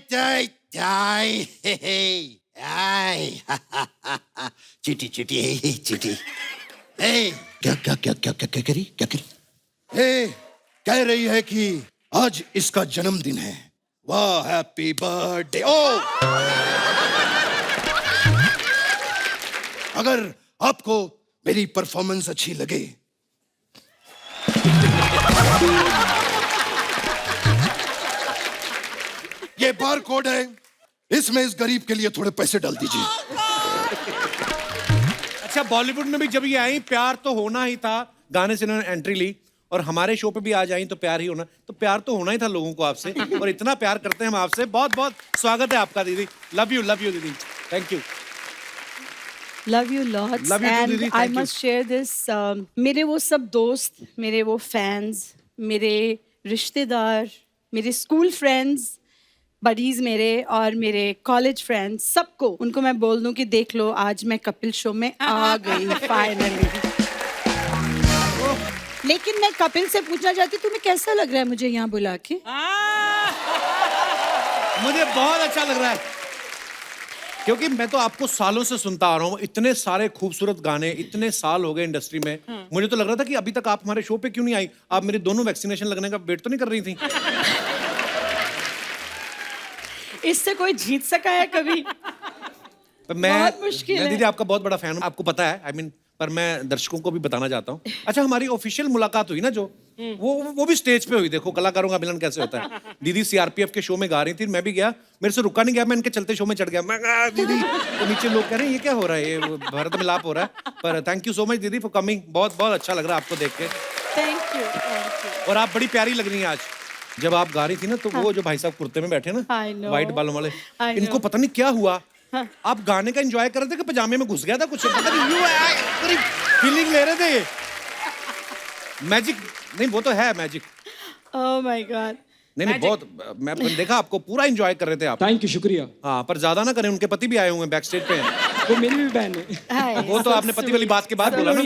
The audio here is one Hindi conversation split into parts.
टाई टाई चीटी चीटी चीटी क्या क्या क्या क्या क्या क्या करी क्या करी कह रही है कि आज इसका जन्मदिन है। वाह हैप्पी बर्थडे। ओ अगर आपको मेरी परफॉर्मेंस अच्छी लगे ये बार कोड है, इसमें इस गरीब के लिए थोड़े पैसे डाल दीजिए। अच्छा, बॉलीवुड में भी जब ये आई प्यार तो होना ही था, गाने से इन्होंने एंट्री ली और हमारे शो पे भी आ जाई तो प्यार ही होना, तो प्यार तो होना ही था लोगों को आपसे और इतना प्यार करते हैं हम आपसे। बहुत बहुत स्वागत है आपका दीदी। लव यू दीदी। Thank you. Love you lots. Love you too, and Didi. I Thank you. must share this. मेरे वो सब दोस्त, मेरे वो फैंस, मेरे रिश्तेदार, मेरे स्कूल फ्रेंड्स, बडीज मेरे और मेरे कॉलेज फ्रेंड्स, सबको उनको मैं बोल दूं कि देख लो आज मैं कपिल शो में आ गई फाइनली। लेकिन मैं कपिल से पूछना चाहती तुम्हें कैसा लग रहा है मुझे यहाँ बुला के? मुझे बहुत अच्छा लग रहा है क्योंकि मैं तो आपको सालों से सुनता आ रहा हूँ, इतने सारे खूबसूरत गाने, इतने साल हो गए इंडस्ट्री में। मुझे तो लग रहा था कि अभी तक आप हमारे शो पे क्यों नहीं आई। आप मेरे दोनों वैक्सीनेशन लगने का वेट तो नहीं कर रही थी? इससे कोई जीत सका है कभी? बहुत मुश्किल है। दीदी आपका बहुत बड़ा फैन हूँ, आपको पता है। पर मैं दर्शकों को भी बताना चाहता हूँ। अच्छा, हमारी ऑफिशियल मुलाकात हुई ना जो, वो भी स्टेज पे हुई। देखो कलाकारों का मिलन कैसे होता है। दीदी सीआरपीएफ के शो में गा रही थी, मैं भी गया, मेरे से रुका नहीं गया, मैं इनके चलते शो में चढ़ गया। मैं दीदी तो नीचे लोग कह रहे हैं ये क्या हो रहा है, ये भारत मिलाप हो रहा है। पर थैंक यू सो मच दीदी फॉर कमिंग। बहुत बहुत अच्छा लग रहा है आपको देख के। Thank you. और आप बड़ी प्यारी लग रही हैं आज। जब आप गा रही थी ना तो वो जो भाई साहब कुर्ते में बैठे ना, व्हाइट बालों वाले, इनको पता नहीं क्या हुआ, आप गाने का एंजॉय कर रहे थे कि पजामे में घुस गया था कुछ, पता नहीं फीलिंग ले रहे थे। ये मैजिक नहीं, वो तो है मैजिक। Oh my God. नहीं बहुत, मैं देखा आपको पूरा एंजॉय कर रहे थे आप। थैंक यू, शुक्रिया। हाँ, पर ज्यादा ना करें, उनके पति भी आए हुए हैं बैक स्टेज पे। वो मेरी भी बहन है। वो तो आपने पति वाली बात के बाद बोला ना।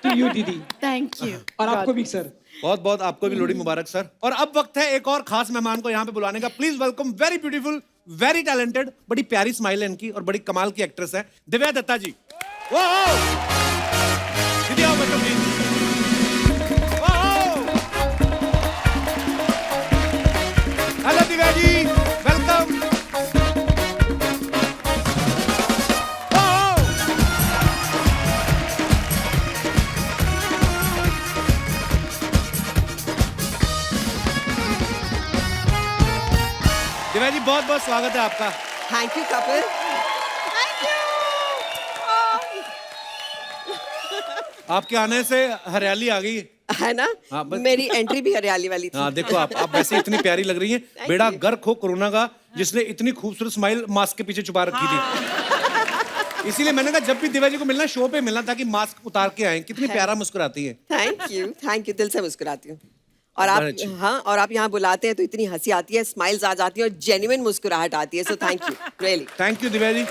टू यू दीदी। Thank you. और आपको भी सर। बहुत बहुत आपको भी लोहड़ी मुबारक सर। और अब वक्त है एक और खास मेहमान को यहाँ पे बुलाने का। Please welcome very beautiful, very talented, बड़ी प्यारी स्माइल है इनकी और बड़ी कमाल की एक्ट्रेस है दिव्या दत्ता जी। दीदी आओ, बैठो please. Hello Divya ji, welcome. Divya ji बहुत बहुत स्वागत है आपका। Thank you Kapil. आपके आने से हरियाली आ गई है ना। हाँ, मेरी एंट्री भी हरियाली वाली थी। हाँ देखो, आप वैसे इतनी प्यारी लग रही हैं। बेड़ा गर्क हो कोरोना का, जिसने इतनी खूबसूरत स्माइल मास्क के पीछे छुपा रखी थी। इसीलिए मैंने कहा जब भी दिव्या जी को मिलना शो पे मिलना, ताकि मास्क उतार के आए। कितनी प्यारा मुस्कुराती है। थैंक यू, दिल से मुस्कुराती हूँ। और आप, हाँ, और आप यहाँ बुलाते हैं तो इतनी हंसी आती है, स्माइल्स आ जाती है और जेन्युइन मुस्कुराहट आती है। So thank you, really thank you Divya ji.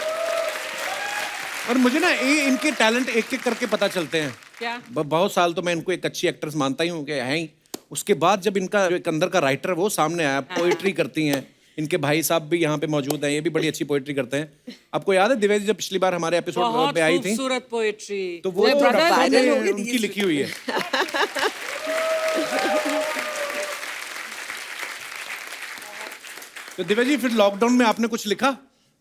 और मुझे ना ये इनके टैलेंट एक एक करके पता चलते हैं। क्या? बहुत साल तो मैं इनको एक अच्छी एक्ट्रेस मानता ही हूँ कि है ही। उसके बाद जब इनका जो एक अंदर का राइटर वो सामने आया, पोएट्री करती हैं। इनके भाई साहब भी यहाँ पे मौजूद हैं, ये भी बड़ी अच्छी पोएट्री करते हैं। आपको याद है दिव्या जी जब पिछली बार हमारे एपिसोड पे आई थी, खूबसूरत पोएट्री, तो वो वायरल हो गई थी उनकी लिखी हुई है। तो दिव्या जी फिर लॉकडाउन में आपने कुछ लिखा?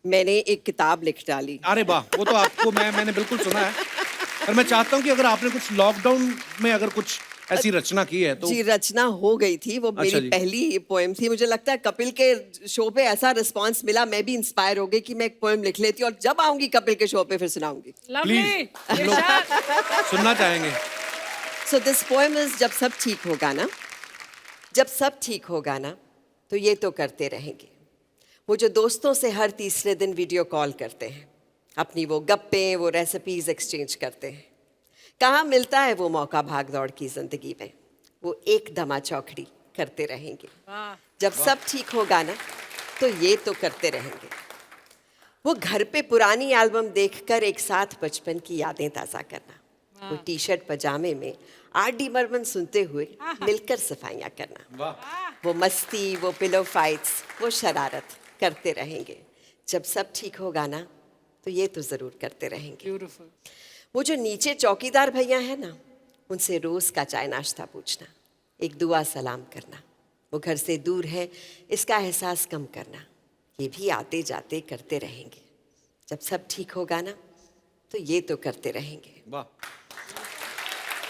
मैंने एक किताब लिख डाली। अरे वाह, वो तो आपको मैंने बिल्कुल सुना है। पर मैं चाहता हूँ कि अगर आपने कुछ लॉकडाउन में अगर कुछ ऐसी रचना की है तो। जी, रचना हो गई थी, वो मेरी पहली पोएम थी। मुझे लगता है कपिल के शो पे ऐसा रिस्पांस मिला, मैं भी इंस्पायर हो गई कि मैं एक पोएम लिख लेती और जब आऊंगी कपिल के शो पे फिर सुनाऊंगी। प्लीज, हम लोग सुनना चाहेंगे। सो दिस पोएम इज, जब सब ठीक होगा ना, जब सब ठीक होगा ना तो ये तो करते रहेंगे। वो जो दोस्तों से हर तीसरे दिन वीडियो कॉल करते हैं, अपनी वो गप्पे, वो रेसिपीज एक्सचेंज करते हैं। कहाँ मिलता है वो मौका भाग दौड़ की जिंदगी में, वो एक दमा चौकड़ी करते रहेंगे। जब सब ठीक होगा ना तो ये तो करते रहेंगे। वो घर पे पुरानी एल्बम देखकर एक साथ बचपन की यादें ताज़ा करना। वो टी शर्ट पजामे में आर.डी. बर्मन सुनते हुए मिलकर सफाइयाँ करना। वो मस्ती, वो पिलो फाइट्स, वो शरारत, करते रहेंगे। जब सब ठीक होगा ना तो ये तो ज़रूर करते रहेंगे। ब्यूटीफुल। वो जो नीचे चौकीदार भैया हैं ना, उनसे रोज़ का चाय नाश्ता पूछना, एक दुआ सलाम करना, वो घर से दूर है इसका एहसास कम करना, ये भी आते जाते करते रहेंगे। जब सब ठीक होगा ना तो ये तो करते रहेंगे। वाह।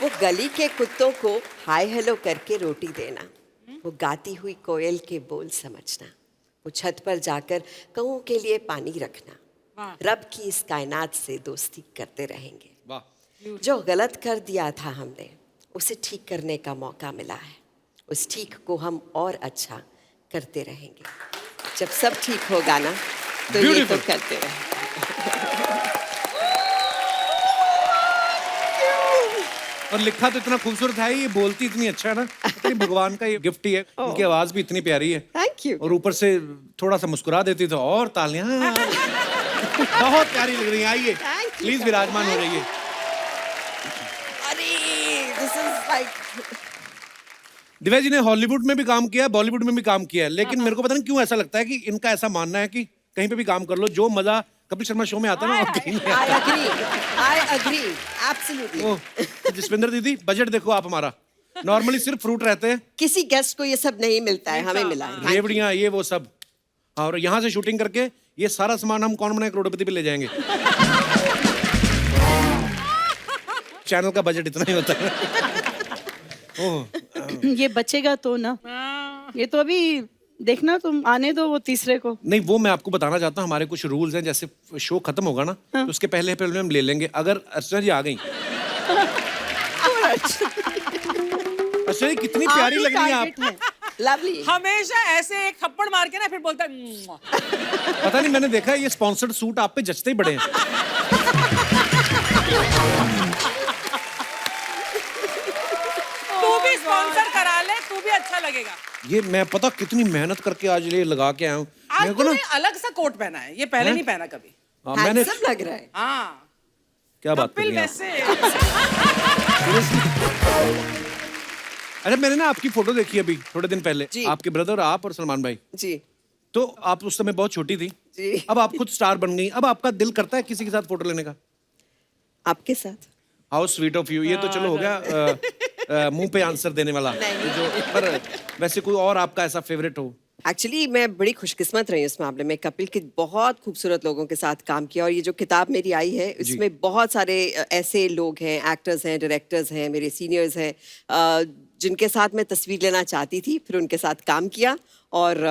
वो गली के कुत्तों को हाय हेलो करके रोटी देना, वो गाती हुई कोयल के बोल समझना, वो छत पर जाकर कौओं के लिए पानी रखना, वाह। रब की इस कायनात से दोस्ती करते रहेंगे। वाह। जो गलत कर दिया था हमने उसे ठीक करने का मौका मिला है, उस ठीक को हम और अच्छा करते रहेंगे। जब सब ठीक होगा ना तो ये तो Beautiful. करते रहेंगे। और लिखा तो इतना खूबसूरत है, ये बोलती इतनी अच्छा है ना, पता नहीं भगवान का ये गिफ्ट ही है। इनकी आवाज भी इतनी प्यारी है। Thank you. और ऊपर से थोड़ा सा मुस्कुरा देती तो और तालियां। बहुत प्यारी लग रही है। आइए Thank you. प्लीज विराजमान हो जाइए। अरे this is like Divya ji ने हॉलीवुड में भी काम किया है, बॉलीवुड में भी काम किया है, लेकिन मेरे को पता नहीं क्यों ऐसा लगता है कि इनका ऐसा मानना है कि कहीं पे भी काम कर लो, जो मजा कपिल शर्मा शो में आता है ना, और कहीं नहीं आता। I agree absolutely. Oh, Jaswinder दीदी बजट देखो आप हमारा, नॉर्मली सिर्फ फ्रूट रहते हैं, किसी गेस्ट को ये सब नहीं मिलता है, हमें मिला है। रेवड़ियां ये वो सब, और यहाँ से शूटिंग करके ये सारा सामान हम कौन बनाए करोड़पति पे ले जाएंगे। चैनल का बजट इतना ही होता है। ओह, ये बचेगा तो ना, ये तो अभी देखना, तुम आने दो वो तीसरे को। नहीं वो मैं आपको बताना चाहता हूँ, हमारे कुछ रूल्स हैं, जैसे शो खत्म होगा ना तो उसके पहले पहले हम ले लेंगे। अगर अर्चना जी आ गई, अर्चना जी कितनी प्यारी लग रही है आप। लवली। हमेशा ऐसे एक थप्पड़ मार के ना फिर बोलता है "मुआ"। पता नहीं मैंने देखा है ये स्पॉन्सर्ड सूट आप पे जचते ही बड़े हैं। तू भी स्पॉन्सर करा ले, तू भी अच्छा लगेगा। ये मैं पता कितनी मेहनत करके आज ये लगा के आया हूँ। आज मेरे को ना तूने अलग सा कोट पहना है, ये पहले नहीं पहना कभी। हाँ, मैंने हैंडसम लग रहा है। हाँ क्या बात कर कपिल रही हैं आप? वैसे। अच्छा मैंने ना आपकी फोटो देखी अभी थोड़े दिन पहले, जी। आपके ब्रदर आप और सलमान भाई, जी तो आप उस समय बहुत छोटी थी, जी। अब आप खुद स्टार बन गई, अब आपका दिल करता है किसी के साथ फोटो लेने का? आपके साथ। How sweet of you. ये तो चलो हो गया मुंह पे आंसर देने वाला, नहीं। जो पर वैसे कोई और आपका ऐसा फेवरेट हो? एक्चुअली मैं बड़ी खुशकिस्मत रही हूँ इस मामले में, कपिल के बहुत खूबसूरत लोगों के साथ काम किया, और ये जो किताब मेरी आई है इसमें बहुत सारे ऐसे लोग हैं, एक्टर्स हैं, डायरेक्टर्स हैं, मेरे सीनियर्स हैं, जिनके साथ मैं तस्वीर लेना चाहती थी, फिर उनके साथ काम किया, और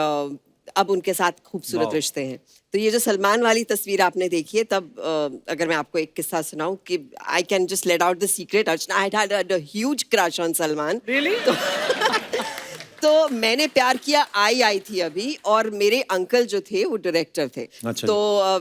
अब उनके साथ खूबसूरत वाह। रिश्ते हैं। तो ये जो सलमान वाली तस्वीर आपने देखी है, तब अगर मैं आपको एक किस्सा सुनाऊं कि I can just let out the secret, Archana I had a huge crush on Salman. Really? तो मैंने प्यार किया आई थी अभी, और मेरे अंकल जो थे वो डायरेक्टर थे। अच्छा। तो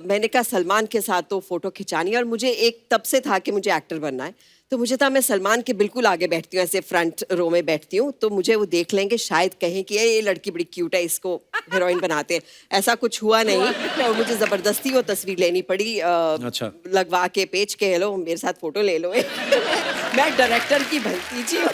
मैंने कहा सलमान के साथ तो फोटो खिंचानी है, और मुझे एक तब से था कि मुझे एक्टर बनना है, तो मुझे था मैं सलमान के बिल्कुल आगे बैठती हूँ, ऐसे फ्रंट रो में बैठती हूँ, तो मुझे वो देख लेंगे, शायद कहें कि ये लड़की बड़ी क्यूट है, इसको हीरोइन बनाते हैं। ऐसा कुछ हुआ नहीं, और मुझे जबरदस्ती वो तस्वीर लेनी पड़ी, अच्छा। लगवा के पेच के, हेलो मेरे साथ फोटो ले लो। मैं डायरेक्टर की भतीजी हूँ।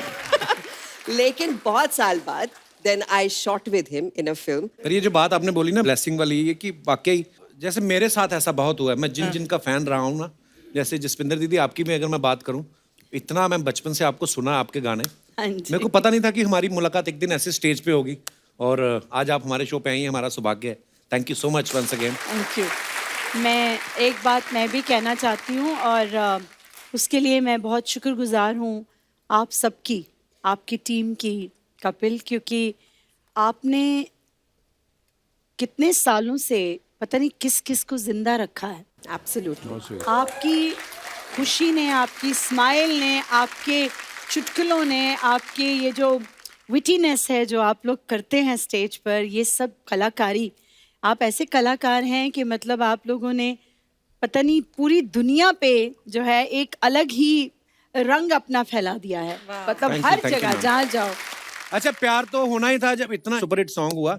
लेकिन बहुत साल बाद then I shot with him in a film. पर ये जो बात आपने बोली ना ब्लेसिंग वाली, ये कि वाकई जैसे मेरे साथ ऐसा बहुत हुआ है, मैं जिन जिनका फैन रहा हूँ ना, जैसे जसविंदर दीदी आपकी भी अगर मैं बात करूँ, इतना मैं बचपन से आपको सुना आपके गाने, हाँ जी। मेरे को पता नहीं था कि हमारी मुलाकात एक दिन ऐसे स्टेज पे होगी, और आज आप हमारे शो पे आई हैं, हमारा सौभाग्य है। Thank you so much once again. Thank you. मैं एक बात मैं भी कहना चाहती हूँ, और उसके लिए मैं बहुत शुक्रगुजार हूँ आप सबकी, आपकी टीम की, कपिल, क्योंकि आपने कितने सालों से पता नहीं किस किस को जिंदा रखा है। Absolutely. आपकी खुशी ने, आपकी स्माइल ने, आपके चुटकुलों ने, आपके ये जो विटीनेस है जो आप लोग करते हैं स्टेज पर, ये सब कलाकारी, आप ऐसे कलाकार हैं कि मतलब आप लोगों ने पता नहीं पूरी दुनिया पे जो है एक अलग ही रंग अपना फैला दिया है, मतलब Thank you, her thank you, जगह ma'am. जहाँ जाओ। अच्छा प्यार तो होना ही था जब इतना सुपरहिट सॉन्ग हुआ।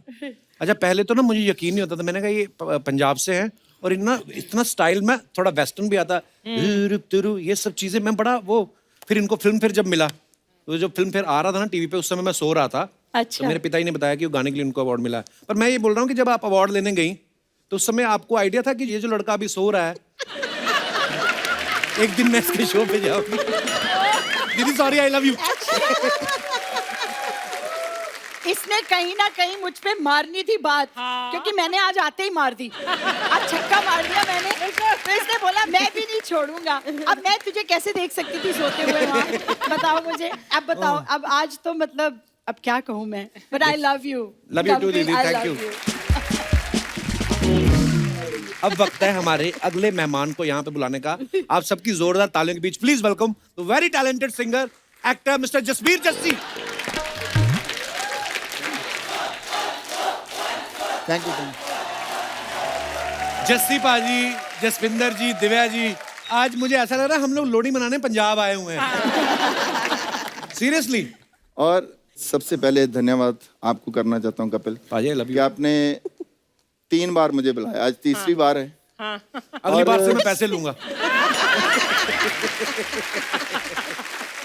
अच्छा पहले तो ना मुझे यकीन नहीं होता था, मैंने कहा ये पंजाब से हैं, और इतना स्टाइल में थोड़ा वेस्टर्न भी आता, ये सब चीजें मैं बड़ा वो, फिर इनको फिल्म फिर जब मिला, तो जब फिल्म फिर आ रहा था ना टीवी पे, उस समय मैं सो रहा था, अच्छा। तो मेरे पिताजी ने बताया कि वो गाने के लिए उनको अवार्ड मिला है। पर मैं ये बोल रहा हूँ कि जब आप अवार्ड लेने गई तो उस समय आपको आइडिया था कि ये जो लड़का अभी सो रहा है एक दिन मैं इसके शो पे जाऊंगी। दीदी सॉरी, आई लव यू। इसने कहीं ना कहीं मुझ पे मारनी थी बात, क्योंकि मैंने आज आते ही मार दी। आज छक्का मार दिया मैंने, तो इसने बोला मैं भी नहीं छोड़ूंगा। अब मैं तुझे कैसे देख सकती थी सोते हुए वहाँ, बताओ मुझे। अब बताओ, अब आज तो मतलब अब क्या कहूँ मैं, but I love you. Love you too, दीदी, thank you. अब वक्त है हमारे अगले मेहमान को यहाँ पे बुलाने का। आप सबकी जोरदार तालियों के बीच please welcome the very talented singer actor mister Jasbir Jassi. Thank you. Jassi paaji, Jaswinder ji, Divya जी, आज मुझे ऐसा लग रहा है हम लोग लोहड़ी मनाने पंजाब आए हुए हैं। सीरियसली। और सबसे पहले धन्यवाद आपको करना चाहता हूँ कपिल, पाजी आई लव कि यू। आपने 3 बार मुझे बुलाया, आज तीसरी बार है। अगली बार से मैं पैसे लूंगा।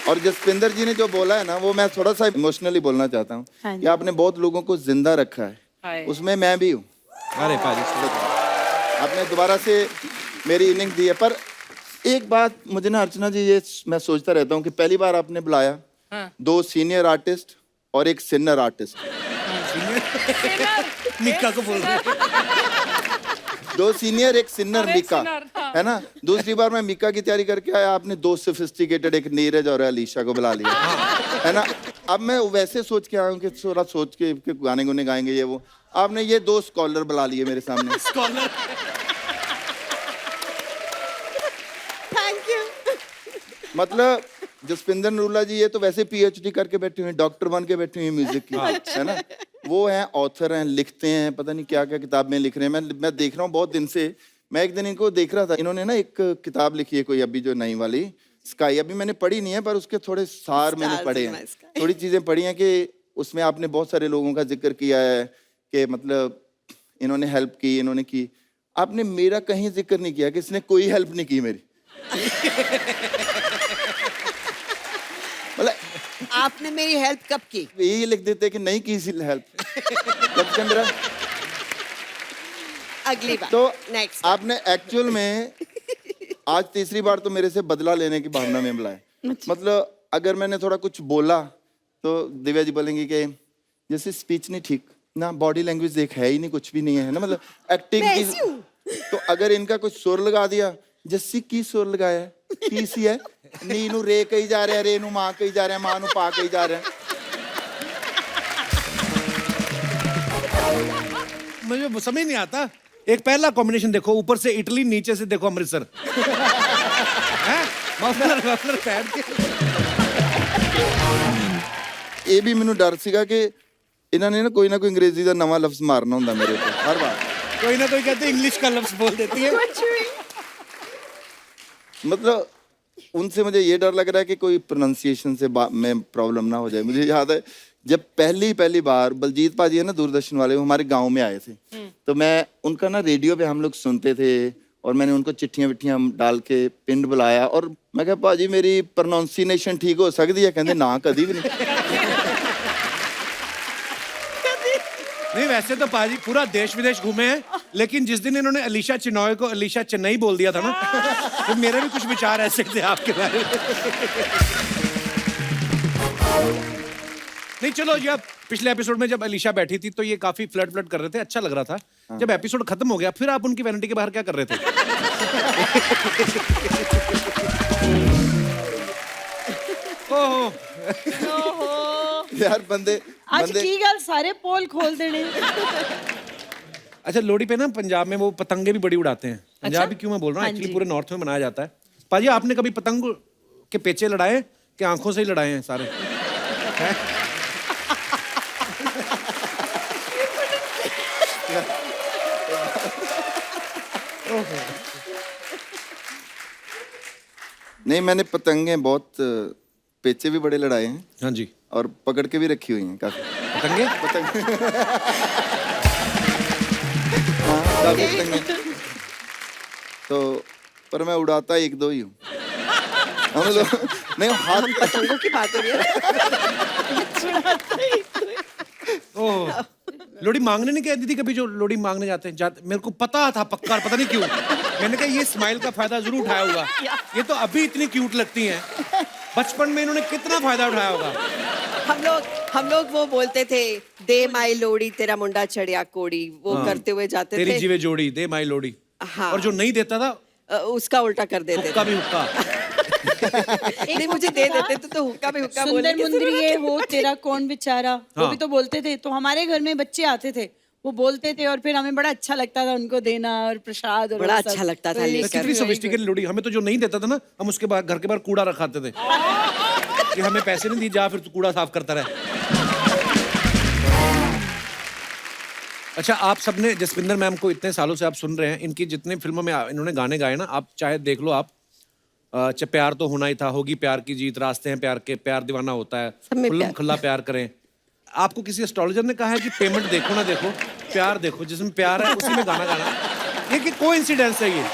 और जसविंदर जी ने जो बोला है ना, वो मैं थोड़ा सा इमोशनली बोलना चाहता हूँ हाँ जी। कि आपने बहुत लोगों को जिंदा रखा है, उसमें मैं भी हूँ। अरे पाजी आपने दोबारा से मेरी इनिंग दी है। पर एक बात मुझे ना अर्चना जी, ये मैं सोचता रहता हूँ कि पहली बार आपने बुलाया 2 सीनियर आर्टिस्ट और एक सिन्नर आर्टिस्ट। निक्का को बोल रहे हैं। 2 सीनियर एक सिन्नर और एक मिका, सिन्नर, हाँ। है ना। दूसरी बार मैं मिका की तैयारी करके आया, आपने 2 सोफिस्टिकेटेड एक नीरज और अलीशा को बुला लिया, है ना। अब मैं वैसे सोच के आया हूँ कि थोड़ा सोच के गाने गुने गाएंगे ये वो, आपने ये 2 स्कॉलर बुला लिए मेरे सामने। स्कॉलर। Thank you. मतलब जसविंदर नरूला जी, ये तो वैसे PhD करके बैठे हुए हैं, डॉक्टर बन के बैठे हुए हैं म्यूजिक की, है ना। वो हैं ऑथर हैं, लिखते हैं, पता नहीं क्या क्या किताबें लिख रहे हैं। मैं देख रहा हूँ बहुत दिन से। मैं एक दिन इनको देख रहा था, इन्होंने ना एक किताब लिखी है कोई अभी जो नई वाली स्काई, अभी मैंने पढ़ी नहीं है पर उसके थोड़े सार मैंने पढ़े हैं, थोड़ी चीजें पढ़ी हैं कि उसमें आपने बहुत सारे लोगों का जिक्र किया है कि मतलब इन्होंने हेल्प की, इन्होंने की। आपने मेरा कहीं जिक्र नहीं किया कि इसने कोई हेल्प नहीं की मेरी। मतलब आपने मेरी हेल्प कब की? यही लिख देते कि नहीं की हेल्प। मेरा अगली बार तो नेक्स्ट। आपने एक्चुअल में आज तीसरी बार तो मेरे से बदला लेने की भावना में बुलाया। मतलब अगर मैंने थोड़ा कुछ बोला तो दिव्या जी बोलेंगी कि जैसे स्पीच नहीं ठीक ना, बॉडी लैंग्वेज देख है ही नहीं, कुछ भी नहीं है ना, मतलब एक्टिंग की। तो अगर इनका कुछ सुर लगा दिया, जस्सी की सुर लगाया है, की सी है, नी नू रे कही जा रहा है, रे नू मां कही जा रहा है, मां नू पा कही जा रहा है। मुझे समझ नहीं आता। एक पहला कॉम्बिनेशन देखो, ऊपर से इटली, नीचे से देखो अमृतसर। हैं? मफलर पहन के। ਇਹ ਵੀ ਮੈਨੂੰ ਡਰ ਸੀਗਾ ਕਿ ਇਹਨਾਂ ਨੇ ਨਾ ਕੋਈ अंग्रेजी ਦਾ ਨਵਾਂ ਲਫ਼ਜ਼ ਮਾਰਨਾ ਹੁੰਦਾ ਮੇਰੇ ਉੱਤੇ हर बार। कोई ना कोई कहते इंग्लिश का लफ्ज बोल देती है। मतलब उनसे मुझे ये डर लग रहा है कि कोई प्रोनाउंसिएशन से में प्रॉब्लम ना हो जाए। मुझे याद है जब पहली बार बलजीत पाजी है ना दूरदर्शन वाले, वो हमारे गांव में आए थे, तो मैं उनका ना रेडियो पे हम लोग सुनते थे और मैंने उनको चिट्ठियां विट्ठियां डाल के पिंड बुलाया और मैं कहा पाजी मेरी प्रोनाउंसिएशन ठीक हो सकती है? कहते ना कभी भी नहीं। नहीं, वैसे तो पाजी पूरा देश विदेश घूमे हैं, लेकिन जिस दिन इन्होंने अलीशा चिनॉय को अलीशा चेन्नई बोल दिया था ना, तो मेरे भी कुछ विचार ऐसे थे आपके बारे में। नहीं चलो, जब पिछले एपिसोड में जब अलीशा बैठी थी तो ये काफी फ्लर्ट कर रहे थे, अच्छा लग रहा था। जब एपिसोड खत्म हो गया फिर आप उनकी वैनिटी के बाहर क्या कर रहे थे? ओहो, यार बंदे आज की गल सारे पोल खोल देने। अच्छा लोहड़ी पे ना पंजाब में वो पतंगे भी बड़ी उड़ाते हैं। पंजाब भी क्यों मैं बोल रहा हूँ, हाँ एक्चुअली जी। पूरे नॉर्थ में मनाया जाता है। पाजी आपने कभी पतंग के पेचे लड़ाए कि आंखों से ही लड़ाए हैं सारे? हैं? नहीं, मैंने पतंगे बहुत पेचे भी बड़े लड़ाए हैं हाँ जी। और पकड़ के भी रखी हुई हैं काफी पतंगे? हाँ, काफी पतंगे। तो पर मैं उड़ाता 1-2 ही हूँ। हम लोग नहीं, हाथ पतंगों की बात हो रही है। ओह, लोड़ी मांगने नहीं गए दीदी कभी, जो लोड़ी मांगने जाते मेरे को पता था पक्का, पता नहीं क्यों मैंने कहा ये स्माइल का फायदा जरूर उठाया होगा, ये तो अभी इतनी क्यूट लगती हैं, बचपन में इन्होंने कितना फायदा उठाया होगा। हम लोग वो बोलते थे, दे माई लोड़ी तेरा मुंडा चढ़िया कोड़ी, वो करते हुए जाते तेरी थे। जीवे जोड़ी दे माई लोड़ी। हाँ। और जो नहीं देता था उसका उल्टा कर देते हुक्का थे। भी हुक्का। नहीं, मुझे दे देते थे तो हुक्का भी हुक्का बोलने सुंदर की मुंदरी जरूरत ये नहीं। हो तेरा कौन बेचारा, वो हाँ। भी तो बोलते थे। तो हमारे घर में बच्चे आते थे, वो बोलते थे और फिर हमें बड़ा अच्छा लगता था उनको देना और प्रसाद और बड़ा वो सब। अच्छा लगता था तो ये लेकर। कितनी सोफिस्टिकेटेड लोड़ी। हमें तो जो नहीं देता था ना, हम उसके बाद घर के बाहर कूड़ा रखाते थे कि हमें पैसे नहीं दी, जा फिर तू कूड़ा साफ करता रहे। अच्छा, आप सबने जसविंदर मैम को इतने सालों से आप सुन रहे हैं, इनकी जितने फिल्मों में इन्होंने गाने गाए ना, आप चाहे देख लो, आप प्यार तो होना ही था, होगी प्यार की जीत, रास्ते हैं प्यार के, प्यार दीवाना होता है, सब में खुल्लम प्यार। खुल्ला प्यार करें। आपको किसी एस्ट्रोलॉजर ने कहा है कि पेमेंट देखो ना देखो, प्यार देखो, जिसमें प्यार है उसी में गाना गाना। ये कि कोइंसिडेंस है ये?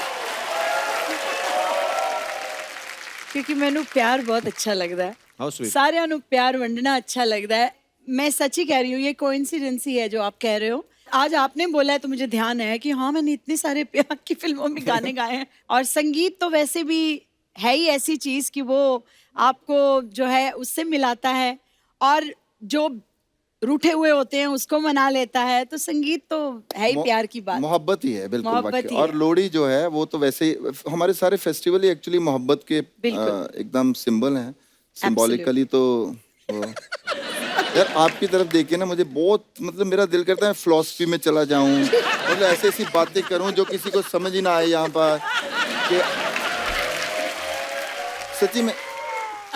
क्योंकि मैनू प्यार बहुत अच्छा लगता है, How sweet. साਰਿਆਂ ਨੂੰ प्यार वंडना अच्छा लगता है। मैं सच ही कह रही हूँ, ये कोइंसिडेंस ही है जो आप कह रहे हो। आज आपने बोला है तो मुझे ध्यान है कि हाँ, मैंने इतने सारे प्यार की फिल्मों में गाने गाए हैं। और संगीत तो वैसे भी है ही ऐसी चीज कि वो आपको जो है उससे मिलाता है, और जो रूठे हुए होते हैं उसको मना लेता है। तो संगीत तो है ही प्यार की बात। मोहब्बत ही है, बिल्कुल मोहब्बत वाकई। ही और है। लोहड़ी जो है वो तो वैसे ही हमारे सारे फेस्टिवल ही एक्चुअली मोहब्बत के बिल्कुल। एकदम सिंबल हैं, सिंबॉलिकली। तो यार आपकी तरफ देखिए ना, मुझे बहुत मतलब मेरा दिल करता है फिलॉसफी में चला जाऊं, मतलब ऐसी ऐसी बातें करूं जो किसी को समझ ही ना आए यहाँ पर कि सच्ची में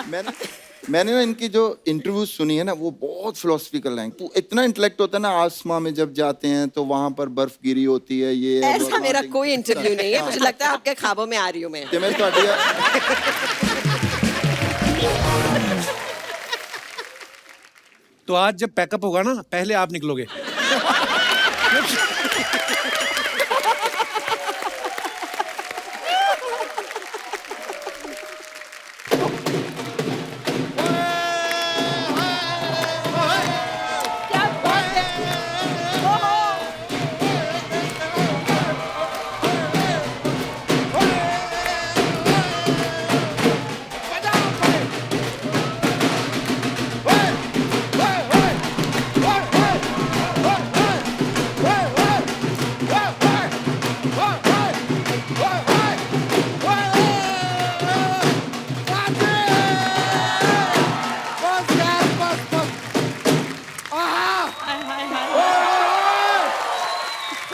मैंने ना इनकी जो इंटरव्यू सुनी है ना, वो बहुत फिलोसफिकल है। इतना इंटेलेक्ट होता है ना, आसमां में जब जाते हैं तो वहां पर बर्फ गिरी होती है, ये है, ऐसा मेरा कोई इंटरव्यू नहीं है, मुझे लगता है आपके ख्वाबों में आ रही हूँ मैं। कि मैं तो आज जब पैकअप होगा ना, पहले आप निकलोगे।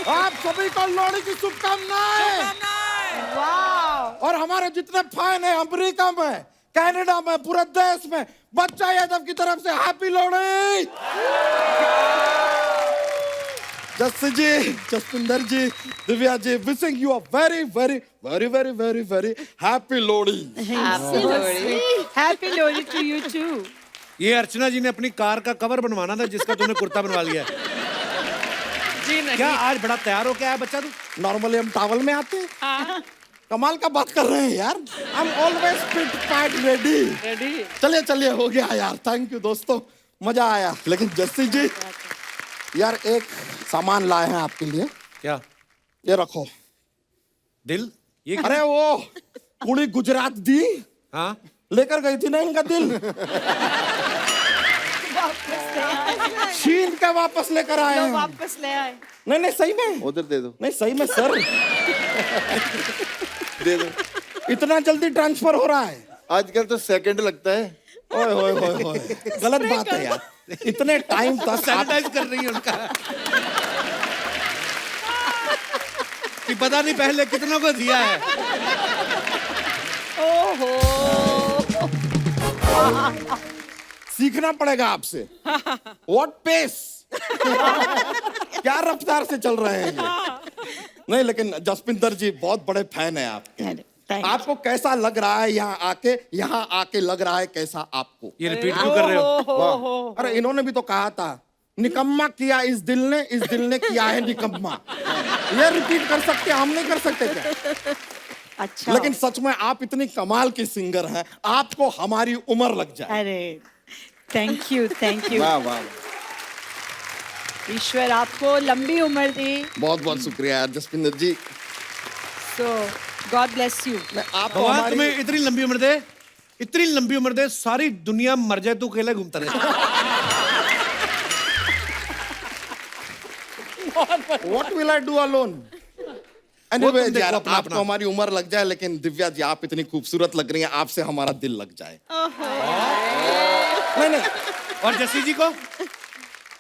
आप सभी को लोहड़ी की शुभकामनाएं। और हमारे जितने फैन हैं अमेरिका में, कनाडा में, पूरे देश में, बच्चा यादव की तरफ से happy Lohri. Jassi ji, Jasvinder ji, Divya ji, wishing you a very very very very very very happy Lohri. Happy Lohri to you too. ये अर्चना जी ने अपनी कार का कवर बनवाना था, जिसका तूने कुर्ता बनवा लिया है। जी नहीं। क्या आज बड़ा तैयार हो क्या है बच्चा तू? नॉर्मली हम टॉवल में आते हैं। हाँ। कमाल का बात कर रहे हैं यार। I'm always fit, fat, ready। Ready. चलिए चलिए, हो गया यार, थैंक यू दोस्तों, मजा आया। लेकिन जस्सी जी यार, एक सामान लाए हैं आपके लिए, क्या? ये रखो। दिल? ये अरे वो कुड़ी गुजरात दी हाँ, लेकर गई थी ना इनका दिल, छीन के वापस लेकर आए हैं। वापस ले आए। नहीं नहीं सही में, उधर दे दो, नहीं सही में सर, दे दो। इतना जल्दी ट्रांसफर हो रहा है। आजकल तो सेकंड लगता है। ओए ओए ओए ओए, गलत बात है यार, इतने टाइम तक आप सैनिटाइज कर रही है उनका कि पता नहीं पहले कितनों को दिया है। सीखना पड़ेगा आपसे। व्हाट पेस, क्या रफ्तार से चल रहे हैं ये। नहीं लेकिन जसविंदर जी बहुत बड़े फैन है आप। आपको कैसा लग रहा है यहाँ आके लग रहा है कैसा आपको? ये रिपीट क्यों कर रहे हो? वाह। अरे इन्होंने भी तो कहा था, निकम्मा किया इस दिल ने किया है निकम्मा। ये रिपीट कर सकते, हम नहीं कर सकते क्या? अच्छा। लेकिन सच में आप इतनी कमाल की सिंगर हैं, आपको हमारी उम्र लग जाए। अरे थैंक यू थैंक यू। वाह वाह। ईश्वर आपको लंबी उम्र दे. बहुत बहुत शुक्रिया यार जसपिंदर जी. So God bless you. मैं आपको भगवान हमारी तुम्हें इतनी लंबी उम्र दे, इतनी लंबी उम्र दे, सारी दुनिया मर जाए तू अकेला घूमता रहे. What will I do alone? वो Anyway, तुम देखो यार अपना आपको हमारी उम्र लग जाए, लेकिन दिव्या जी आप इतनी खूबसूरत लग रही हैं, आपसे हमारा दिल लग जाए. नहीं नहीं और जसी जी को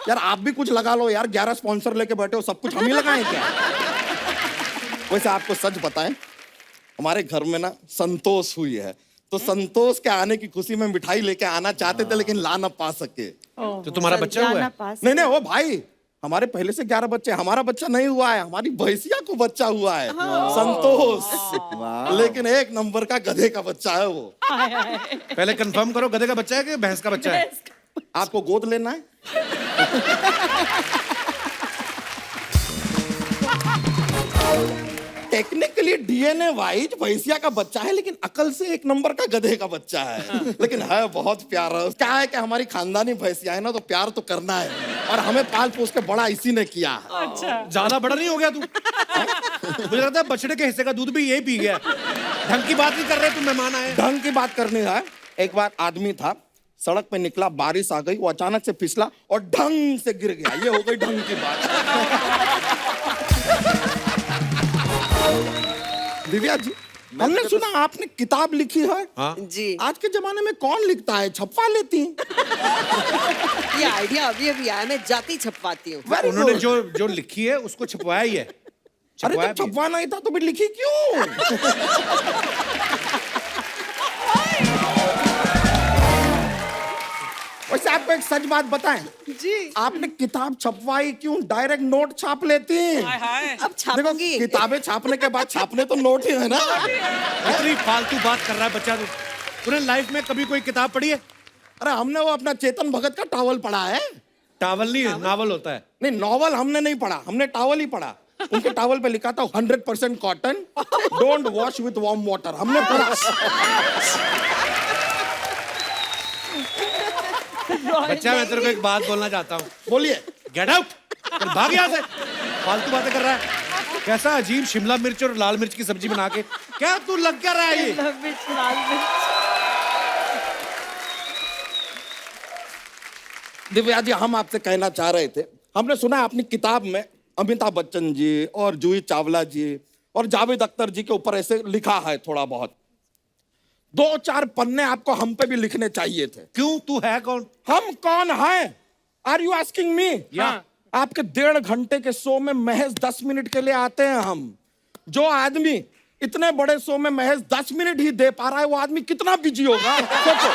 यार आप भी कुछ लगा लो यार. 11 स्पॉन्सर लेके बैठे हो, सब कुछ हम ही लगाएं क्या? वैसे आपको सच बताएं, हमारे घर में ना संतोष हुई है, तो संतोष के आने की खुशी में मिठाई लेके आना चाहते थे, लेकिन ला ना पा सके. तो तुम्हारा बच्चा हुआ है? नहीं नहीं ओ भाई, हमारे पहले से 11 बच्चे, हमारा बच्चा नहीं हुआ है, हमारी भैंसिया को बच्चा हुआ है. संतोष, लेकिन एक नंबर का गधे का बच्चा है वो. पहले कंफर्म करो, गधे का बच्चा है कि भैंस का बच्चा है? आपको गोद लेना है? टेक्निकली डीएनए वाइज भैंसिया का बच्चा है, लेकिन अकल से एक नंबर का गधे का बच्चा है. लेकिन है बहुत प्यारा. क्या है कि हमारी खानदानी भैंसिया है ना, तो प्यार तो करना है, और हमें पाल पोस के बड़ा इसी ने किया है. ज्यादा बड़ा नहीं हो गया तू? मुझे लगता है बछड़े के हिस्से का दूध भी यही पी गया. ढंग की बात नहीं कर रहे, तुम मेहमान आए. ढंग की बात करनी है. एक बार आदमी था, सड़क पे निकला, बारिश आ गई, वो अचानक से फिसला और ढंग से गिर गया. ये हो गई ढंग की बात. दिव्या जी, हमने सुना आपने किताब लिखी है. हाँ? जी. आज के जमाने में कौन लिखता है, छपवा लेती हैं. ये आइडिया अभी अभी आया, मैं जाती छपवाती हूँ. Very उन्होंने good. जो लिखी है उसको छपवाया ही है. अरे छपवाया जब भी है. छपवा नहीं था तो फिर लिखी क्यों? वैसे आपको एक सच बात बताएं, जी. आपने किताब छपवाई क्यों, डायरेक्ट नोट छाप लेती. हाय हाय अब देखो छापूंगी. किताबें छापने के बाद छापने तो नोट ही है ना. इतनी फालतू बात कर रहा है बच्चा. तूने लाइफ में कभी कोई किताब पढ़ी है? अरे हमने वो अपना चेतन भगत का टॉवल पढ़ा है. टावल नहीं, नावल होता है. नहीं, नॉवल हमने नहीं पढ़ा, हमने टॉवल ही पढ़ा. उनके टॉवल पे लिखा था 100% cotton, don't wash with warm water. हमने पढ़ा. बच्चा, मैं तेरे को एक बात बोलना चाहता हूँ. बोलिए. Get out. चल भाग यहाँ से. फालतू बातें कर रहा है. कैसा अजीब शिमला मिर्च और लाल मिर्च की सब्जी बना के, क्या तू लग क्या रहा है ये? मिर्च, लाल मिर्च. दिव्या जी, हम आपसे कहना चाह रहे थे, हमने सुना अपनी किताब में अमिताभ बच्चन जी और जूही चावला जी और जावेद अख्तर जी के ऊपर ऐसे लिखा है थोड़ा बहुत. 2-4 पन्ने आपको हम पे भी लिखने चाहिए थे. क्यों, तू है कौन? हम कौन हैं? Are you asking me? या आपके 1.5 घंटे के शो में महज 10 मिनट के लिए आते हैं हम. जो आदमी इतने बड़े शो में महज 10 मिनट ही दे पा रहा है, वो आदमी कितना बिजी होगा, सोचो.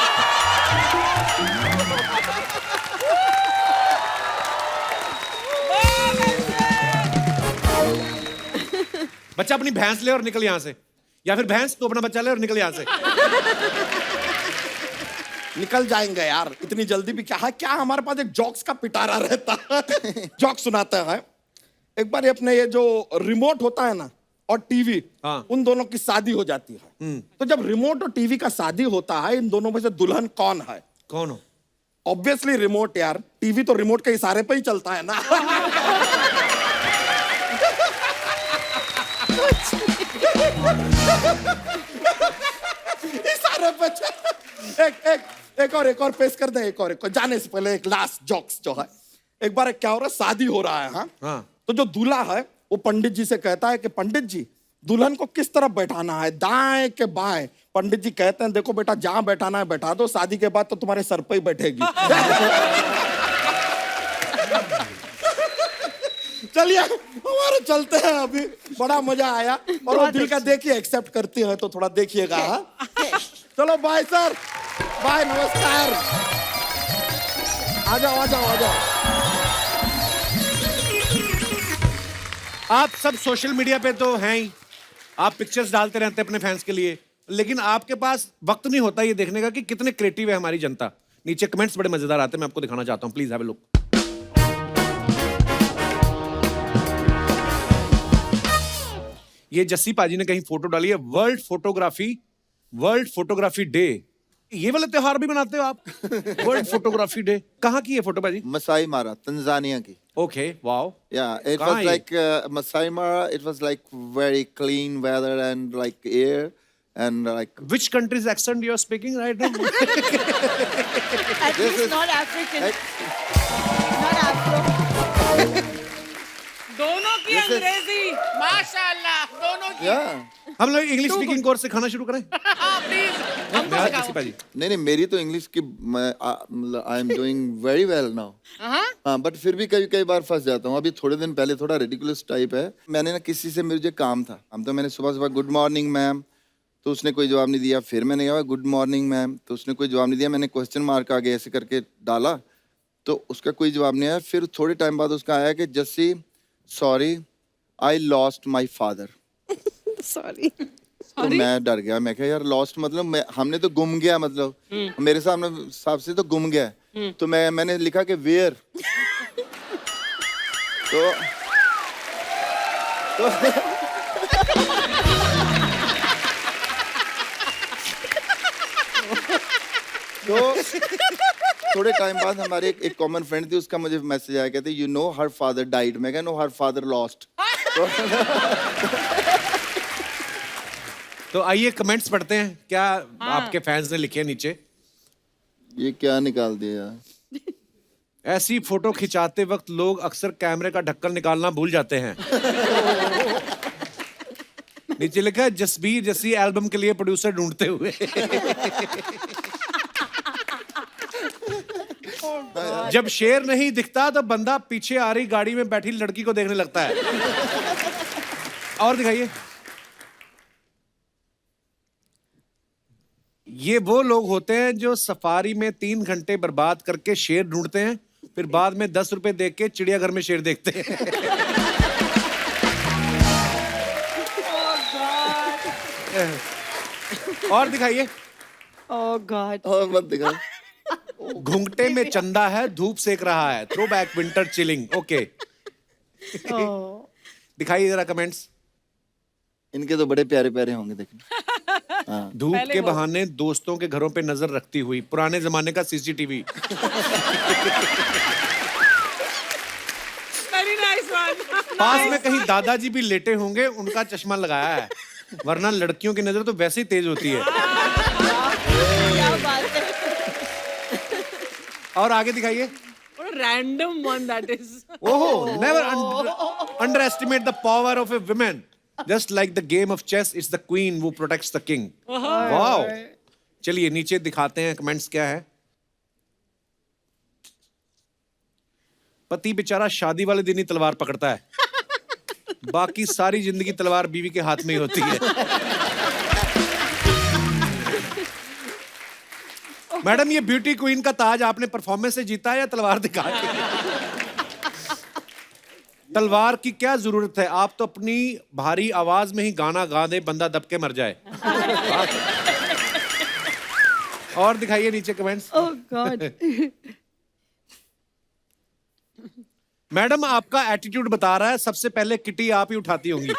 बच्चा अपनी भैंस ले और निकल यहाँ से, या फिर भैंस तू अपना बच्चा ले और निकल यहाँ से. निकल जाएंगे यार, इतनी जल्दी भी क्या है. क्या हमारे पास एक जॉक्स का पिटारा रहता है. जॉक सुनाते हैं. एक बार अपने ये जो रिमोट होता है ना और टीवी, हाँ. उन दोनों की शादी हो जाती है. तो जब रिमोट और टीवी का शादी होता है, इन दोनों में से दुल्हन कौन है? कौन हो? ऑब्वियसली रिमोट यार. टीवी तो रिमोट के इशारे पे ही चलता है ना. इशारे पे एक और पेश कर दे. एक और जाने से पहले एक लास्ट जॉक्स जो है. एक बार क्या हो रहा है, शादी हो रहा है. हाँ. तो जो दूल्हा है वो पंडित जी से कहता है कि पंडित जी, दुल्हन को किस तरफ बैठाना है, दाएं के बाएं? पंडित जी कहते हैं देखो बेटा, जहां बैठाना है बैठा दो, शादी के बाद तो तुम्हारे सर पे ही बैठेगी. चलिए हमारे चलते हैं अभी. बड़ा मजा आया, और वो दिल का देखिए एक्सेप्ट करती है तो थोड़ा देखिएगा. हाँ? चलो बाय सर, बाय, नमस्कार. आ जाओ आ जाओ आ जाओ. आप सब सोशल मीडिया पे तो हैं ही, आप पिक्चर्स डालते रहते हैं अपने फैंस के लिए, लेकिन आपके पास वक्त नहीं होता ये देखने का कि कितने क्रिएटिव है हमारी जनता. नीचे कमेंट्स बड़े मजेदार आते हैं, मैं आपको दिखाना चाहता हूं. Please have a look. ये जस्सी पाजी ने कहीं फोटो डाली है, वर्ल्ड फोटोग्राफी डे. ये वाला त्योहार भी मनाते हो आप? World photography day. कहाँ की है फोटो पाजी? मसाई मारा, तंजानिया की. Okay, wow. Yeah, it कहाँ was है like Masai Mara. It was like very clean weather and like air and like. Which country's accent you are speaking right now? At This least is- not African. like, Not Afro. दोनों की This is- अंग्रेजी माशाल्लाह दोनों की yeah. हम लोग इंग्लिश स्पीकिंग कोर्स सिखाना शुरू करें? प्लीज हमको हाँ, सिखाओ सिपा जी। नहीं मेरी तो इंग्लिश की I am doing very well now. हाँ बट फिर भी कई कई बार फंस जाता हूँ. अभी थोड़े दिन पहले थोड़ा रेडिकुलस टाइप है. मैंने ना किसी से मुझे काम था. हम तो मैंने सुबह सुबह गुड मॉर्निंग मैम, तो उसने कोई जवाब नहीं दिया. फिर मैंने कहा गुड मॉर्निंग मैम, तो उसने कोई जवाब नहीं दिया. मैंने क्वेश्चन मार्क आगे ऐसे करके डाला तो उसका कोई जवाब नहीं आया. फिर थोड़े टाइम बाद उसका आया कि Jassi sorry I lost my father. Sorry. तो मैं डर गया. मैं कहा यार लॉस्ट मतलब हमने तो गुम गया, मतलब मेरे सामने हिसाब से तो गुम गया. तो मैंने लिखा कि वेयर. तो थोड़े टाइम बाद हमारे एक कॉमन फ्रेंड थी, उसका मुझे मैसेज आया, कहते you know her father died. मैं कहा नो हर फादर लॉस्ट. तो आइए कमेंट्स पढ़ते हैं क्या आपके फैंस ने लिखे हैं नीचे. ये क्या निकाल दिया यार. ऐसी फोटो खिंचाते वक्त लोग अक्सर कैमरे का ढक्कन निकालना भूल जाते हैं. नीचे लिखा है जसबीर जैसी एल्बम के लिए प्रोड्यूसर ढूंढते हुए. जब शेर नहीं दिखता तो बंदा पीछे आ रही गाड़ी में बैठी लड़की को देखने लगता है. और दिखाइए. ये वो लोग होते हैं जो सफारी में 3 घंटे बर्बाद करके शेर ढूंढते हैं, फिर बाद में 10 रुपए दे के चिड़ियाघर में शेर देखते हैं. और दिखाइए. Oh God. और मत दिखा. घुंघटे में चंदा है, धूप सेक रहा है. Throwback winter chilling. Okay, Oh. दिखाइए जरा कमेंट्स. इनके तो बड़े प्यारे प्यारे होंगे देखना. धूप के बहाने दोस्तों के घरों पे नजर रखती हुई, पुराने जमाने का CCTV. Very nice one pass में कहीं दादाजी भी लेटे होंगे, उनका चश्मा लगाया है, वरना लड़कियों की नजर तो वैसे ही तेज होती है. क्या बात है. और आगे दिखाइए. रैंडम वन दैट इज ओहो, never underestimate the power of a woman. Just like the game of chess, it's the queen who protects the king. Wow. चलिए नीचे दिखाते हैं कमेंट्स क्या है. पति बेचारा शादी वाले दिन ही तलवार पकड़ता है, बाकी सारी जिंदगी तलवार बीवी के हाथ में ही होती है. मैडम, ये ब्यूटी क्वीन का ताज आपने परफॉर्मेंस से जीता है या तलवार दिखा के? तलवार की क्या जरूरत है, आप तो अपनी भारी आवाज में ही गाना गा दे, बंदा दब के मर जाए. और दिखाइए नीचे कमेंट्स. Oh God. मैडम, आपका एटीट्यूड बता रहा है सबसे पहले किटी आप ही उठाती होंगी.